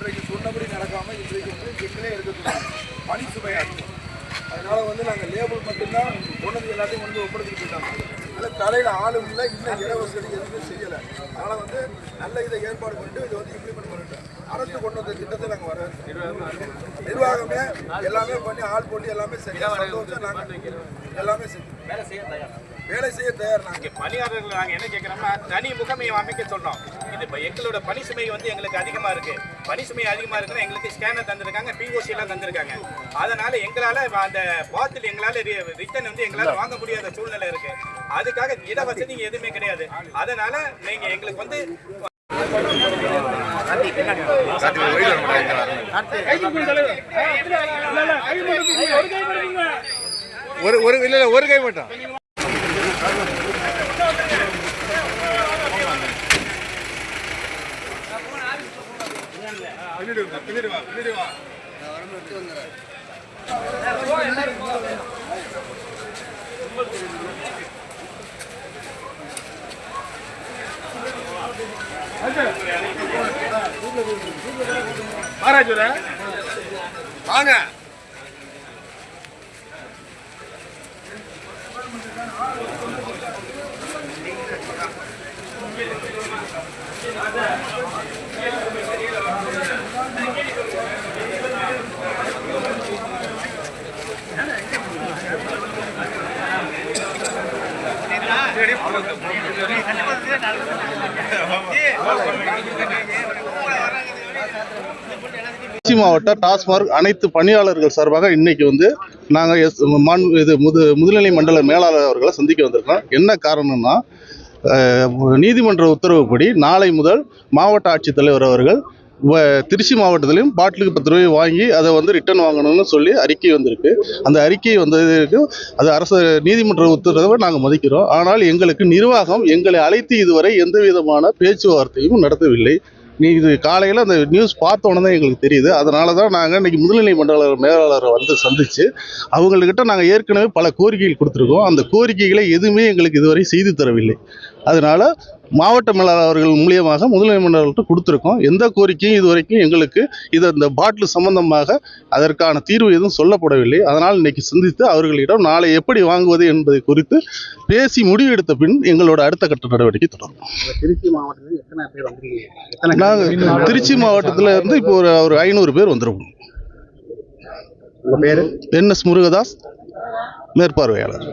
இன்றைக்கு சொன்னபடி நடக்காமல் இன்றைக்கு எங்களே இருக்கக்கூடாது பணி சுமையாகும். அதனால் நாங்கள் லேபிள் மட்டும்தான் கொண்டு எல்லாத்தையும் ஒப்படைச்சிட்டு போயிட்டாங்க. அதில் தலையில் ஆளும் இல்லை, இன்னும் இலவசதி எதுவுமே செய்யலை. அதனால் நல்ல இதை ஏற்பாடு பண்ணிட்டு இதை இம்ப்ளிமெண்ட் பண்ணிட்டோம். அரசு கொண்டு வந்த திட்டத்தை நாங்கள் வரவேற்கிறோம். நிர்வாகமே எல்லாமே பண்ணி ஆள் போட்டு எல்லாமே சரியாக சந்தோஷம். நாங்கள் எல்லாமே வேலை செய்ய தயார். நாங்கள் பணியாளர்கள் நாங்கள் என்ன கேட்குறோம்னா தனி முகமையை அமைக்க சொல்கிறோம். இது இப்போ எங்களோட பணி சுமை எங்களுக்கு அதிகமாக இருக்குது. பணி சுமை அதிகமாக இருக்குன்னா எங்களுக்கு ஸ்கேனர் தந்திருக்காங்க, பிஓசி எல்லாம் தந்திருக்காங்க. அதனால் எங்களால் அந்த பாத்தில் எங்களால் ரிட்டர்ன் எங்களால் வாங்க முடியாத சூழ்நிலை இருக்குது. அதுக்காக இடவசதி எதுவுமே கிடையாது. அதனால் நீங்கள் எங்களுக்கு ஒரு கை மட்டும் வாங்க. திருச்சி மாவட்ட டாஸ்மார்க் அனைத்து பணியாளர்கள் சார்பாக இன்னைக்கு நாங்கள் முதுநிலை மண்டல மேலாளர் அவர்களை சந்திக்க வந்திருக்கோம். என்ன காரணம்னா, நீதிமன்ற உத்தரவுப்படி நாளை முதல் மாவட்ட ஆட்சித்தலைவர் அவர்கள் திருச்சி மாவட்டத்திலையும் பாட்டிலுக்கு 10 ரூபாய் வாங்கி அதை ரிட்டர்ன் வாங்கணும்னு சொல்லி அறிக்கை வந்திருக்கு. அந்த அறிக்கை வந்ததுக்கு அது அரசு நீதிமன்ற உத்தரவை நாங்கள் மதிக்கிறோம். ஆனால் எங்களுக்கு நிர்வாகம் எங்களை அழைத்து இதுவரை எந்த விதமான பேச்சுவார்த்தையும் நடத்தவில்லை. இது காலையில் அந்த நியூஸ் பார்த்தோன்னே தான் எங்களுக்கு தெரியுது. அதனால தான் நாங்கள் இன்றைக்கி முதுநிலை மண்டல மேலாளரை சந்தித்து அவங்கக்கிட்ட நாங்கள் ஏற்கனவே பல கோரிக்கைகள் கொடுத்துருக்கோம். அந்த கோரிக்கைகளை எதுவுமே எங்களுக்கு இதுவரை செய்து தரவில்லை. அதனால் மாவட்ட மேலாளர் அவர்கள் மூலியமாக முதுநிலை மண்டலத்தை கொடுத்துருக்கோம். எந்த கோரிக்கையும் இதுவரைக்கும் எங்களுக்கு இந்த பாட்டில் சம்பந்தமாக அதற்கான தீர்வு எதுவும் சொல்லப்படவில்லை. அதனால் இன்னைக்கு சந்தித்து அவர்களிடம் நாளை எப்படி வாங்குவது என்பதை குறித்து பேசி முடிவெடுத்த பின் எங்களோட அடுத்த கட்ட நடவடிக்கை தொடரும். நாங்கள் திருச்சி மாவட்டத்தில் இருந்து இப்போ ஒரு 500 பேர் வந்துருக்கோம். NS முருகதாஸ், மேற்பார்வையாளர்.